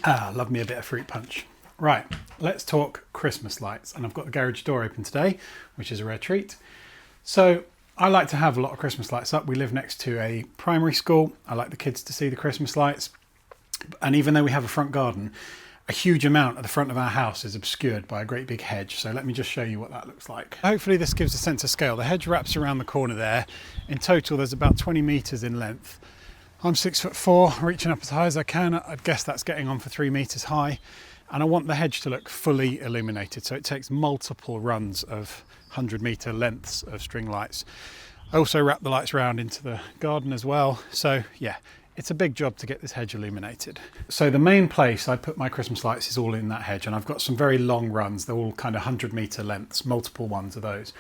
Love me a bit of fruit punch. Right, let's talk Christmas lights. And I've got the garage door open today, which is a rare treat. So I like to have a lot of Christmas lights up. We live next to a primary school. I like the kids to see the Christmas lights. And even though we have a front garden, a huge amount at the front of our house is obscured by a great big hedge. So let me just show you what that looks like. Hopefully this gives a sense of scale. The hedge wraps around the corner there. In total, there's about 20 metres in length. I'm 6'4", reaching up as high as I can. I'd guess that's getting on for 3 metres high. And I want the hedge to look fully illuminated. So it takes multiple runs of 100-metre lengths of string lights. I also wrap the lights round into the garden as well. So yeah, it's a big job to get this hedge illuminated. So the main place I put my Christmas lights is all in that hedge, and I've got some very long runs. They're all kind of 100-metre lengths, multiple ones of those.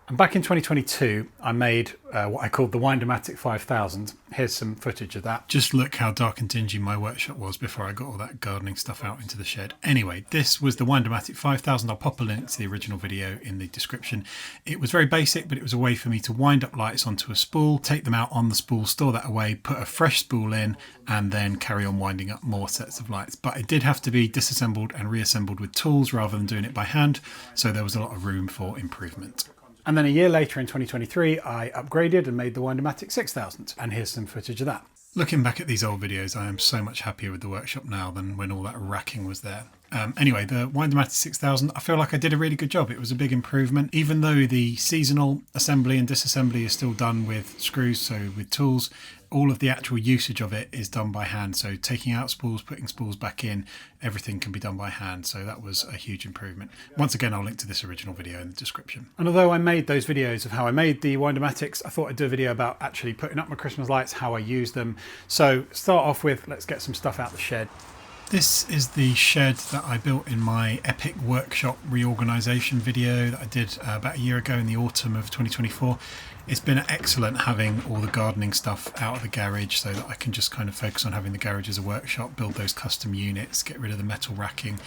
And back in 2022, I made what I called the Wind-O-Matic 5000. Here's some footage of that. Just look how dark and dingy my workshop was before I got all that gardening stuff out into the shed. Anyway, this was the Wind-O-Matic 5000. I'll pop a link to the original video in the description. It was very basic, but it was a way for me to wind up lights onto a spool, take them out on the spool, store that away, put a fresh spool in, and then carry on winding up more sets of lights. But it did have to be disassembled and reassembled with tools rather than doing it by hand, so there was a lot of room for improvement. And then a year later in 2023, I upgraded and made the Wind-O-Matic 6000. And here's some footage of that. Looking back at these old videos, I am so much happier with the workshop now than when all that racking was there. Anyway, the Wind-O-Matic 6000, I feel like I did a really good job. It was a big improvement. Even though the seasonal assembly and disassembly is still done with screws, so with tools, all of the actual usage of it is done by hand. So taking out spools, putting spools back in, everything can be done by hand. So that was a huge improvement. Once again, I'll link to this original video in the description. And although I made those videos of how I made the Wind-O-Matics, I thought I'd do a video about actually putting up my Christmas lights, how I use them. So start off with, let's get some stuff out the shed. This is the shed that I built in my epic workshop reorganisation video that I did about a year ago in the autumn of 2024. It's been excellent having all the gardening stuff out of the garage so that I can just kind of focus on having the garage as a workshop, build those custom units, get rid of the metal racking.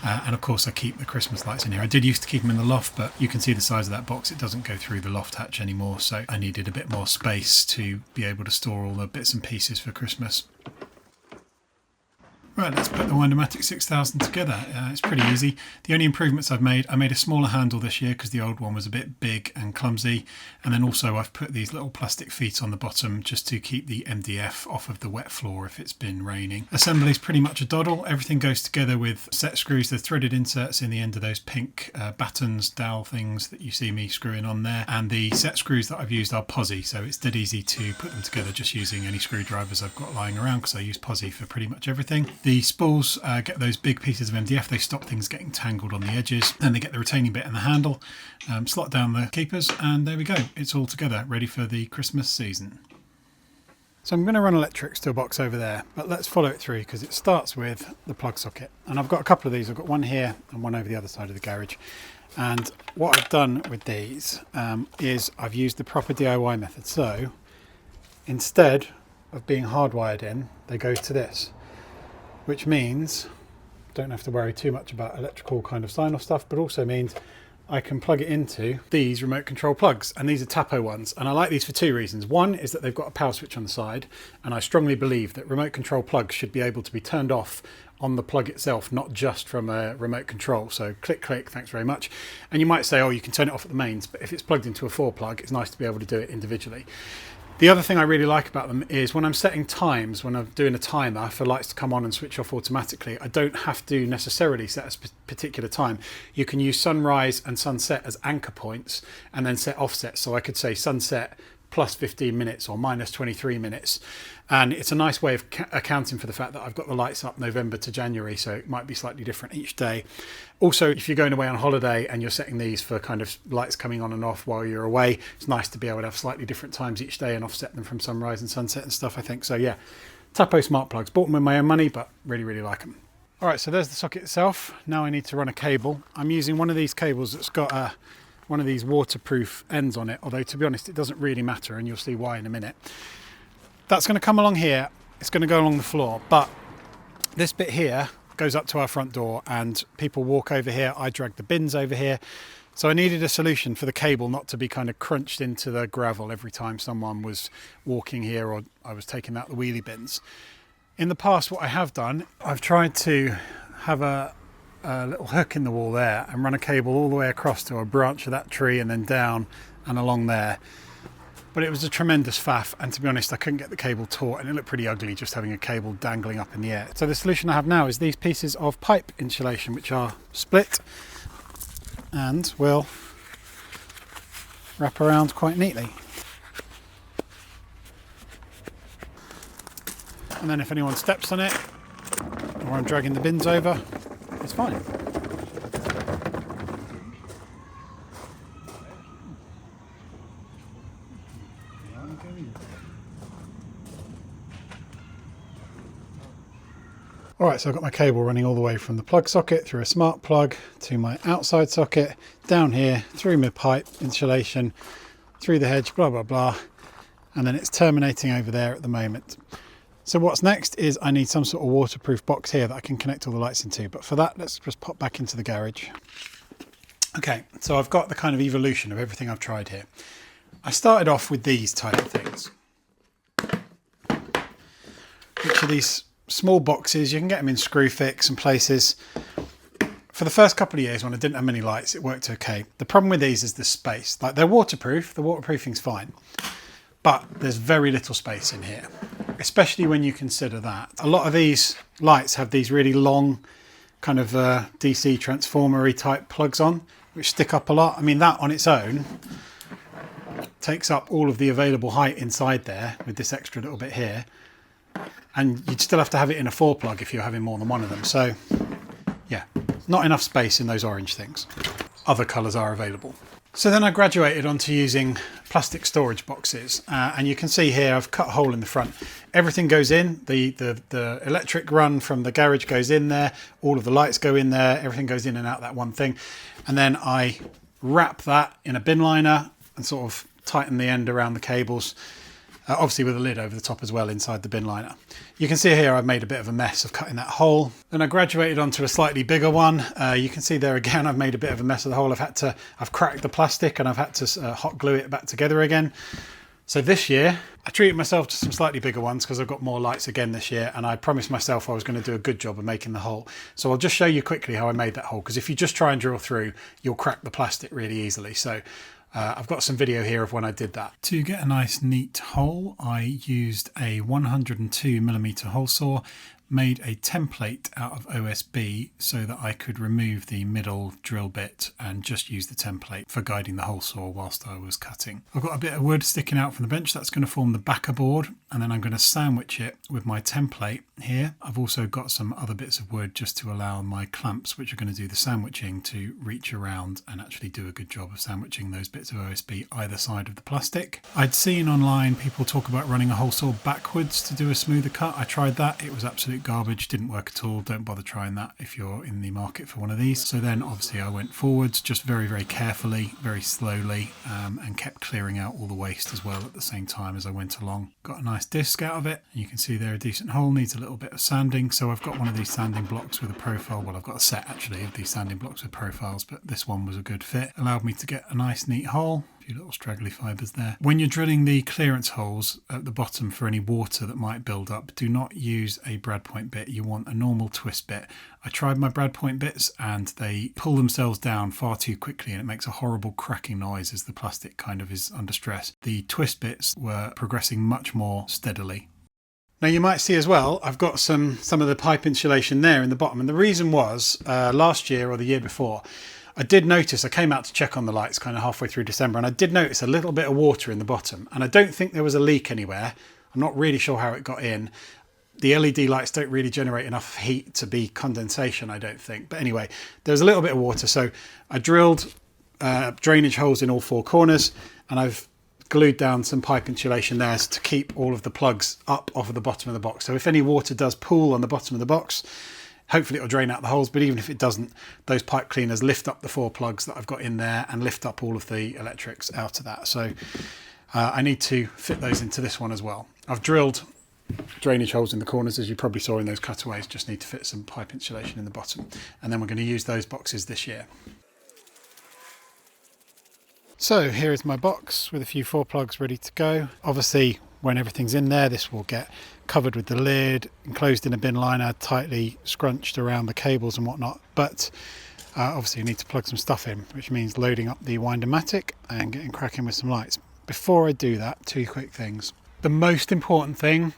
And of course I keep the Christmas lights in here. I did used to keep them in the loft, but you can see the size of that box. It doesn't go through the loft hatch anymore. So I needed a bit more space to be able to store all the bits and pieces for Christmas. Right, let's put the Wind-O-Matic 6000 together. It's pretty easy. The only improvements I've made, I made a smaller handle this year because the old one was a bit big and clumsy. And then also I've put these little plastic feet on the bottom just to keep the MDF off of the wet floor if it's been raining. Assembly is pretty much a doddle. Everything goes together with set screws. There's threaded inserts in the end of those pink battens, dowel things that you see me screwing on there. And the set screws that I've used are posi, so it's dead easy to put them together just using any screwdrivers I've got lying around because I use posi for pretty much everything. The spools get those big pieces of MDF, they stop things getting tangled on the edges, and they get the retaining bit in the handle, slot down the keepers, and there we go, it's all together, ready for the Christmas season. So I'm going to run electrics to a box over there, but let's follow it through because it starts with the plug socket. And I've got a couple of these, I've got one here and one over the other side of the garage. And what I've done with these is I've used the proper DIY method. So instead of being hardwired in, they go to this, which means I don't have to worry too much about electrical kind of sign-off stuff, but also means I can plug it into these remote control plugs, and these are Tapo ones, and I like these for two reasons. One is that they've got a power switch on the side, and I strongly believe that remote control plugs should be able to be turned off on the plug itself, not just from a remote control. So click, click, thanks very much. And you might say, oh, you can turn it off at the mains, but if it's plugged into a 4 plug, it's nice to be able to do it individually. The other thing I really like about them is when I'm setting times, when I'm doing a timer for lights to come on and switch off automatically, I don't have to necessarily set a particular time. You can use sunrise and sunset as anchor points and then set offsets. So I could say sunset plus 15 minutes or minus 23 minutes. And it's a nice way of accounting for the fact that I've got the lights up November to January, so it might be slightly different each day. Also, if you're going away on holiday and you're setting these for kind of lights coming on and off while you're away, it's nice to be able to have slightly different times each day and offset them from sunrise and sunset and stuff, I think. So yeah, Tapo smart plugs. Bought them with my own money, but really, really like them. All right, so there's the socket itself. Now I need to run a cable. I'm using one of these cables that's got one of these waterproof ends on it, although to be honest, it doesn't really matter, and you'll see why in a minute. That's going to come along here. It's going to go along the floor, but this bit here goes up to our front door and people walk over here. I drag the bins over here. So I needed a solution for the cable not to be kind of crunched into the gravel every time someone was walking here or I was taking out the wheelie bins. In the past, what I have done, I've tried to have a little hook in the wall there and run a cable all the way across to a branch of that tree and then down and along there. But it was a tremendous faff, and to be honest, I couldn't get the cable taut and it looked pretty ugly just having a cable dangling up in the air. So the solution I have now is these pieces of pipe insulation, which are split and will wrap around quite neatly. And then if anyone steps on it, or I'm dragging the bins over, it's fine. Alright, so I've got my cable running all the way from the plug socket through a smart plug to my outside socket, down here, through my pipe insulation, through the hedge, blah blah blah, and then it's terminating over there at the moment. So what's next is I need some sort of waterproof box here that I can connect all the lights into, but for that let's just pop back into the garage. Okay, so I've got the kind of evolution of everything I've tried here. I started off with these type of things, which are these small boxes. You can get them in Screwfix and places. For the first couple of years when I didn't have many lights, it worked okay. The problem with these is the space. Like, they're waterproof, the waterproofing's fine, but there's very little space in here, especially when you consider that a lot of these lights have these really long kind of DC transformer-y type plugs on, which stick up a lot. I mean, that on its own takes up all of the available height inside there with this extra little bit here. And you'd still have to have it in a 4-plug if you're having more than one of them. So yeah, not enough space in those orange things. Other colours are available. So then I graduated onto using plastic storage boxes. And you can see here I've cut a hole in the front. Everything goes in. The electric run from the garage goes in there. All of the lights go in there. Everything goes in and out that one thing. And then I wrap that in a bin liner and sort of tighten the end around the cables. Obviously with a lid over the top as well inside the bin liner. You can see here I've made a bit of a mess of cutting that hole. Then I graduated onto a slightly bigger one. You can see there again I've made a bit of a mess of the hole. I've cracked the plastic and I've had to hot glue it back together again. So this year I treated myself to some slightly bigger ones because I've got more lights again this year, and I promised myself I was going to do a good job of making the hole. So I'll just show you quickly how I made that hole, because if you just try and drill through, you'll crack the plastic really easily. So I've got some video here of when I did that. To get a nice neat hole, I used a 102mm hole saw, made a template out of OSB so that I could remove the middle drill bit and just use the template for guiding the hole saw whilst I was cutting. I've got a bit of wood sticking out from the bench that's going to form the backer board, and then I'm going to sandwich it with my template here. I've also got some other bits of wood just to allow my clamps, which are going to do the sandwiching, to reach around and actually do a good job of sandwiching those bits of OSB either side of the plastic. I'd seen online people talk about running a hole saw backwards to do a smoother cut. I tried that, it was absolute garbage, didn't work at all. Don't bother trying that if you're in the market for one of these. So then obviously I went forwards just very, very carefully, very slowly, and kept clearing out all the waste as well at the same time as I went along. Got a nice disc out of it. You can see there a decent hole, needs a little bit of sanding. So I've got one of these sanding blocks with a profile. Well, I've got a set actually of these sanding blocks with profiles, but this one was a good fit. Allowed me to get a nice neat hole. Few little straggly fibres there. When you're drilling the clearance holes at the bottom for any water that might build up, do not use a brad point bit. You want a normal twist bit. I tried my brad point bits and they pull themselves down far too quickly, and it makes a horrible cracking noise as the plastic kind of is under stress. The twist bits were progressing much more steadily. Now you might see as well, I've got some of the pipe insulation there in the bottom, and the reason was last year or the year before, I did notice, I came out to check on the lights kind of halfway through December, and I did notice a little bit of water in the bottom, and I don't think there was a leak anywhere. I'm not really sure how it got in. The LED lights don't really generate enough heat to be condensation, I don't think. But anyway, there's a little bit of water, so I drilled drainage holes in all 4 corners, and I've glued down some pipe insulation there to keep all of the plugs up off of the bottom of the box. So if any water does pool on the bottom of the box, hopefully it'll drain out the holes, but even if it doesn't, those pipe cleaners lift up the 4 plugs that I've got in there and lift up all of the electrics out of that. So I need to fit those into this one as well. I've drilled drainage holes in the corners, as you probably saw in those cutaways, just need to fit some pipe insulation in the bottom. And then we're going to use those boxes this year. So here is my box with a few 4 plugs ready to go. Obviously, When everything's in there, this will get covered with the lid, enclosed in a bin liner, tightly scrunched around the cables and whatnot. But obviously you need to plug some stuff in, which means loading up the Wind-O-Matic and getting cracking with some lights. Before I do that, two quick things. The most important thing,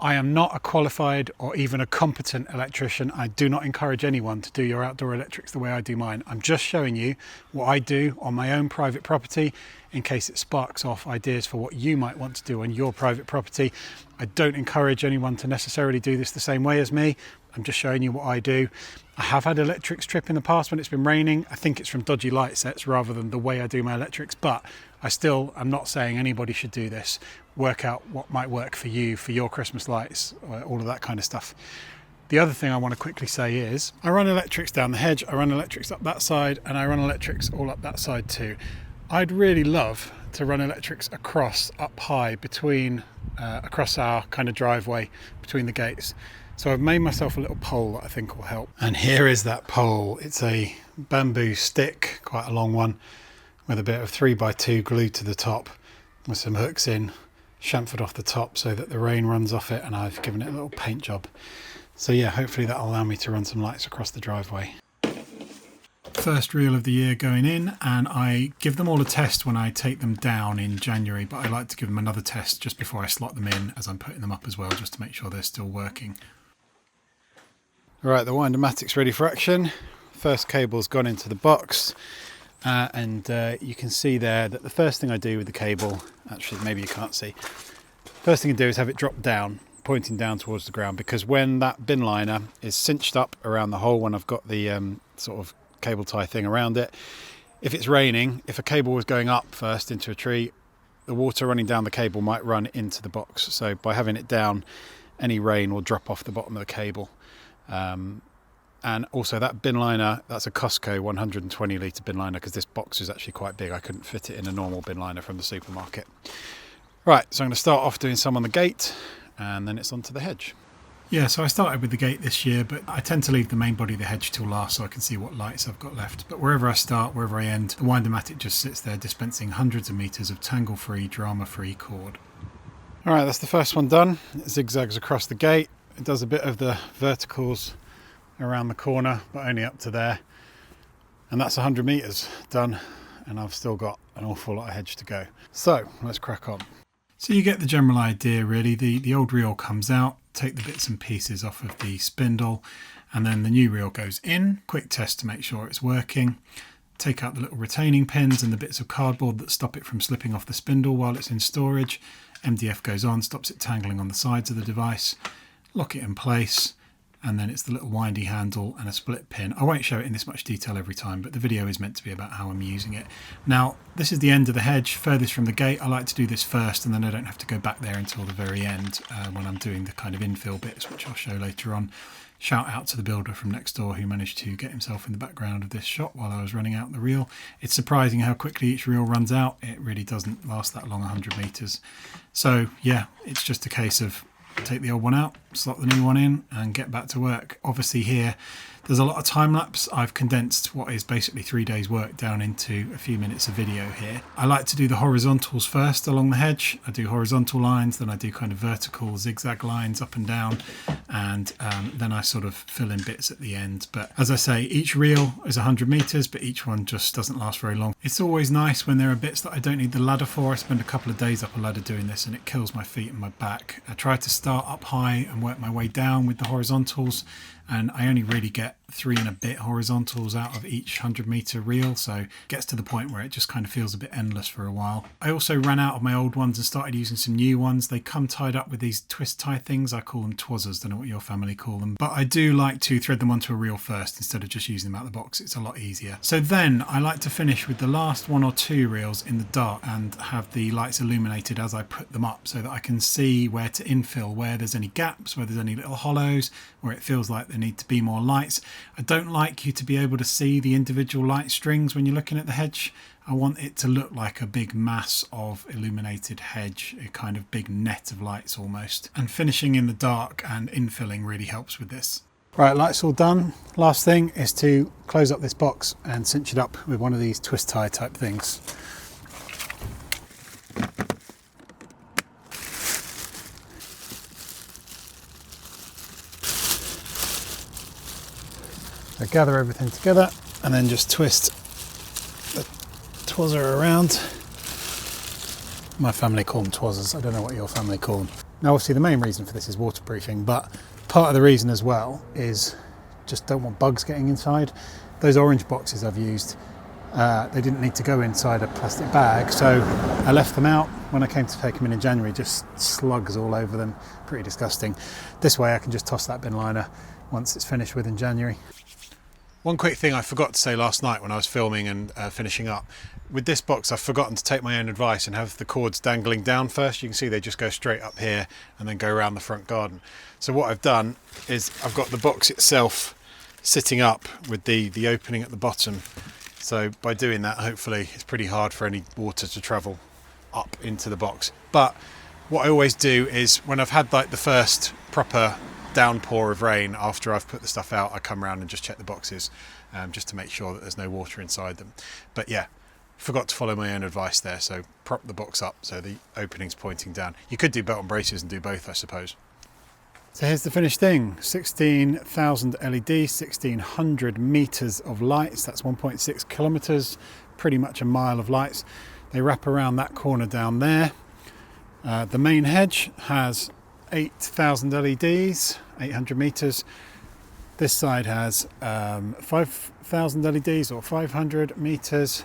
I am not a qualified or even a competent electrician. I do not encourage anyone to do your outdoor electrics the way I do mine. I'm just showing you what I do on my own private property in case it sparks off ideas for what you might want to do on your private property. I don't encourage anyone to necessarily do this the same way as me. I'm just showing you what I do. I have had electrics trip in the past when it's been raining. I think it's from dodgy light sets rather than the way I do my electrics, but I still am not saying anybody should do this. Work out what might work for you, for your Christmas lights, all of that kind of stuff. The other thing I want to quickly say is I run electrics down the hedge, I run electrics up that side, and I run electrics all up that side too. I'd really love to run electrics across up high between across our kind of driveway between the gates. So I've made myself a little pole that I think will help. And here is that pole. It's a bamboo stick, quite a long one, with a bit of 3x2 glued to the top with some hooks in, chamfered off the top so that the rain runs off it, and I've given it a little paint job. So yeah, hopefully that'll allow me to run some lights across the driveway. First reel of the year going in, and I give them all a test when I take them down in January, but I like to give them another test just before I slot them in as I'm putting them up as well, just to make sure they're still working. Right, the Wind-O-Matic's ready for action. First cable's gone into the box, and you can see there that the first thing I do with the cable, actually maybe you can't see, first thing I do is have it drop down, pointing down towards the ground, because when that bin liner is cinched up around the hole, when I've got the sort of cable tie thing around it, if it's raining, if a cable was going up first into a tree, the water running down the cable might run into the box. So by having it down, any rain will drop off the bottom of the cable. And also that bin liner, that's a Costco 120 litre bin liner, because this box is actually quite big. I couldn't fit it in a normal bin liner from the supermarket. Right, so I'm going to start off doing some on the gate, and then it's onto the hedge. Yeah, so I started with the gate this year, but I tend to leave the main body of the hedge till last so I can see what lights I've got left. But wherever I start, wherever I end, the Wind-O-Matic just sits there dispensing hundreds of metres of tangle-free, drama-free cord. All right, that's the first one done. It zigzags across the gate. It does a bit of the verticals around the corner, but only up to there. And that's 100 metres done, and I've still got an awful lot of hedge to go. So let's crack on. So you get the general idea really. The old reel comes out, take the bits and pieces off of the spindle, and then the new reel goes in. Quick test to make sure it's working. Take out the little retaining pins and the bits of cardboard that stop it from slipping off the spindle while it's in storage. MDF goes on, stops it tangling on the sides of the device. Lock it in place, and then it's the little windy handle and a split pin. I won't show it in this much detail every time, but the video is meant to be about how I'm using it. Now, this is the end of the hedge, furthest from the gate. I like to do this first, and then I don't have to go back there until the very end when I'm doing the kind of infill bits, which I'll show later on. Shout out to the builder from next door who managed to get himself in the background of this shot while I was running out the reel. It's surprising how quickly each reel runs out. It really doesn't last that long, 100 metres. So yeah, it's just a case of take the old one out, slot the new one in, and get back to work. Obviously here there's a lot of time lapse. I've condensed what is basically 3 days work down into a few minutes of video here. I like to do the horizontals first along the hedge. I do horizontal lines, then I do kind of vertical zigzag lines up and down, and then I sort of fill in bits at the end. But as I say, each reel is 100 metres, but each one just doesn't last very long. It's always nice when there are bits that I don't need the ladder for. I spend a couple of days up a ladder doing this and it kills my feet and my back. I try to start up high and work my way down with the horizontals, and I only really get 3 and a bit horizontals out of each 100 metre reel, so it gets to the point where it just kind of feels a bit endless for a while. I also ran out of my old ones and started using some new ones. They come tied up with these twist tie things. I call them twazzers, don't know what your family call them, but I do like to thread them onto a reel first instead of just using them out of the box. It's a lot easier. So then I like to finish with the last 1 or 2 reels in the dark and have the lights illuminated as I put them up so that I can see where to infill, where there's any gaps, where there's any little hollows, where it feels like there need to be more lights. I don't like you to be able to see the individual light strings when you're looking at the hedge. I want it to look like a big mass of illuminated hedge, a kind of big net of lights almost. And finishing in the dark and infilling really helps with this. Right, lights all done. Last thing is to close up this box and cinch it up with one of these twist tie type things. So gather everything together and then just twist the twazzer around. My family call them twazzers. I don't know what your family call them. Now obviously the main reason for this is waterproofing, but part of the reason as well is just don't want bugs getting inside. Those orange boxes I've used, they didn't need to go inside a plastic bag, so I left them out. When I came to take them in January, just slugs all over them. Pretty disgusting. This way I can just toss that bin liner once it's finished with in January. One quick thing I forgot to say last night when I was filming and finishing up. With this box I've forgotten to take my own advice and have the cords dangling down first. You can see they just go straight up here and then go around the front garden. So what I've done is I've got the box itself sitting up with the opening at the bottom. So by doing that, hopefully it's pretty hard for any water to travel up into the box. But what I always do is when I've had like the first proper downpour of rain after I've put the stuff out, I come around and just check the boxes just to make sure that there's no water inside them. But yeah, forgot to follow my own advice there, so prop the box up so the opening's pointing down. You could do belt and braces and do both, I suppose. So here's the finished thing. 16,000 LEDs, 1,600 meters of lights. That's 1.6 kilometers, pretty much a mile of lights. They wrap around that corner down there. The main hedge has 8,000 LEDs, 800 meters. This side has 5,000 LEDs or 500 meters.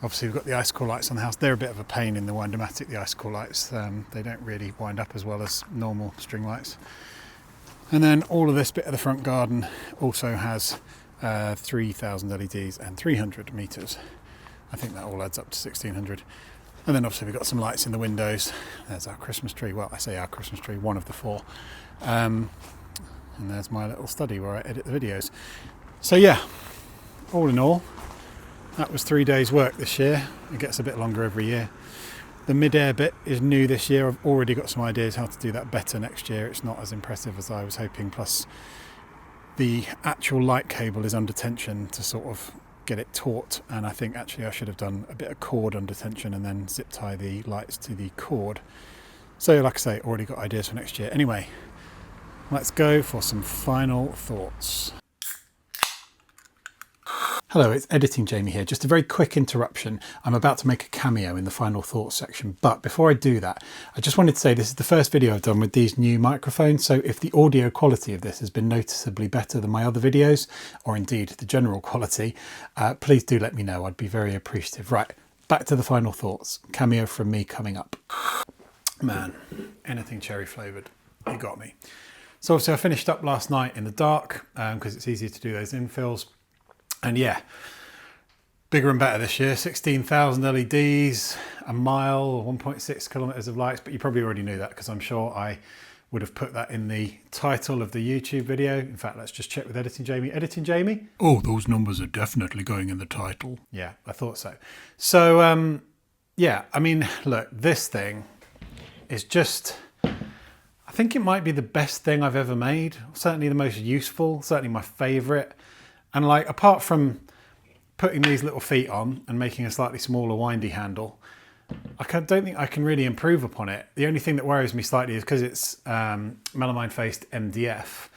Obviously we've got the icicle lights on the house. They're a bit of a pain in the Wind-O-Matic, the icicle lights. They don't really wind up as well as normal string lights. And then all of this bit of the front garden also has 3,000 LEDs and 300 meters. I think that all adds up to 1,600. And then obviously we've got some lights in the windows. There's our Christmas tree. Well, I say our Christmas tree, one of the four. And there's my little study where I edit the videos. So yeah, all in all, that was 3 days work this year. It gets a bit longer every year. The mid-air bit is new this year. I've already got some ideas how to do that better next year. It's not as impressive as I was hoping. Plus the actual light cable is under tension to sort of get it taut, and I think actually I should have done a bit of cord under tension and then zip tie the lights to the cord. So like I say, already got ideas for next year. Anyway, let's go for some final thoughts. Hello, it's Editing Jamey here. Just a very quick interruption. I'm about to make a cameo in the final thoughts section, but before I do that, I just wanted to say this is the first video I've done with these new microphones, so if the audio quality of this has been noticeably better than my other videos, or indeed the general quality, please do let me know. I'd be very appreciative. Right, back to the final thoughts. Cameo from me coming up. Man, anything cherry flavoured, you got me. So obviously I finished up last night in the dark because it's easier to do those infills. And yeah, bigger and better this year. 16,000 LEDs, a mile, 1.6 kilometers of lights. But you probably already knew that because I'm sure I would have put that in the title of the YouTube video. In fact, let's just check with Editing Jamey. Editing Jamey? Oh, those numbers are definitely going in the title. Yeah, I thought so. So, yeah, I mean, look, this thing is just, I think it might be the best thing I've ever made. Certainly the most useful, certainly my favorite. And like, apart from putting these little feet on and making a slightly smaller windy handle, don't think I can really improve upon it. The only thing that worries me slightly is because it's melamine faced MDF,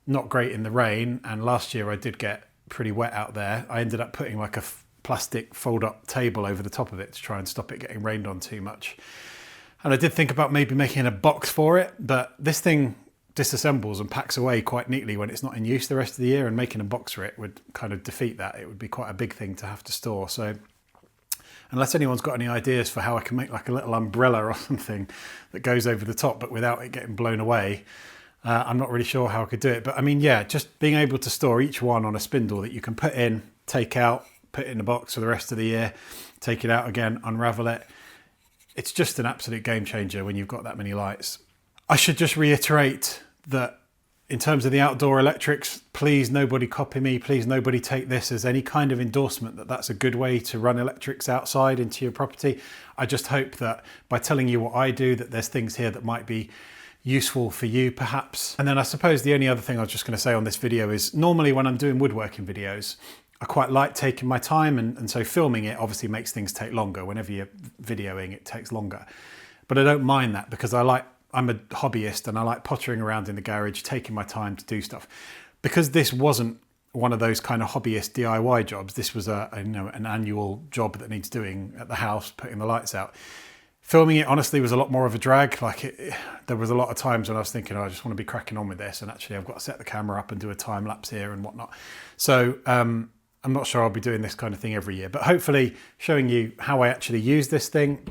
not great in the rain. And last year I did get pretty wet out there. I ended up putting like a plastic fold up table over the top of it to try and stop it getting rained on too much. And I did think about maybe making a box for it, but this thing disassembles and packs away quite neatly when it's not in use the rest of the year, and making a box for it would kind of defeat that. It would be quite a big thing to have to store. So unless anyone's got any ideas for how I can make like a little umbrella or something that goes over the top but without it getting blown away, I'm not really sure how I could do it. But I mean, yeah, just being able to store each one on a spindle that you can put in, take out, put it in a box for the rest of the year, take it out again, unravel it. It's just an absolute game changer when you've got that many lights. I should just reiterate that in terms of the outdoor electrics, please nobody copy me. Please nobody take this as any kind of endorsement that that's a good way to run electrics outside into your property. I just hope that by telling you what I do, that there's things here that might be useful for you perhaps. And then I suppose the only other thing I was just going to say on this video is normally when I'm doing woodworking videos, I quite like taking my time, and so filming it obviously makes things take longer. Whenever you're videoing, it takes longer. But I don't mind that because I'm a hobbyist and I like pottering around in the garage, taking my time to do stuff. Because this wasn't one of those kind of hobbyist DIY jobs. This was an annual job that needs doing at the house, putting the lights out. Filming it, honestly, was a lot more of a drag. There was a lot of times when I was thinking, oh, I just want to be cracking on with this, and actually I've got to set the camera up and do a time lapse here and whatnot. So I'm not sure I'll be doing this kind of thing every year, but hopefully showing you how I actually use this thing.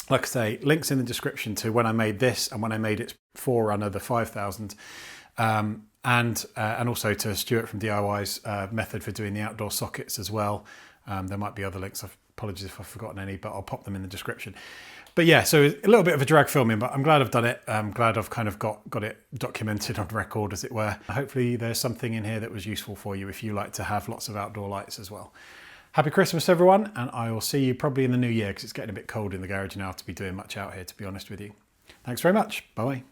Like I say, links in the description to when I made this and when I made its forerunner, the 5000. And also to Stuart from DIY's method for doing the outdoor sockets as well. There might be other links. Apologies if I've forgotten any, but I'll pop them in the description. But yeah, so a little bit of a drag filming, but I'm glad I've done it. I'm glad I've kind of got it documented on record, as it were. Hopefully there's something in here that was useful for you if you like to have lots of outdoor lights as well. Happy Christmas, everyone, and I will see you probably in the new year, because it's getting a bit cold in the garage now to be doing much out here, to be honest with you. Thanks very much. Bye.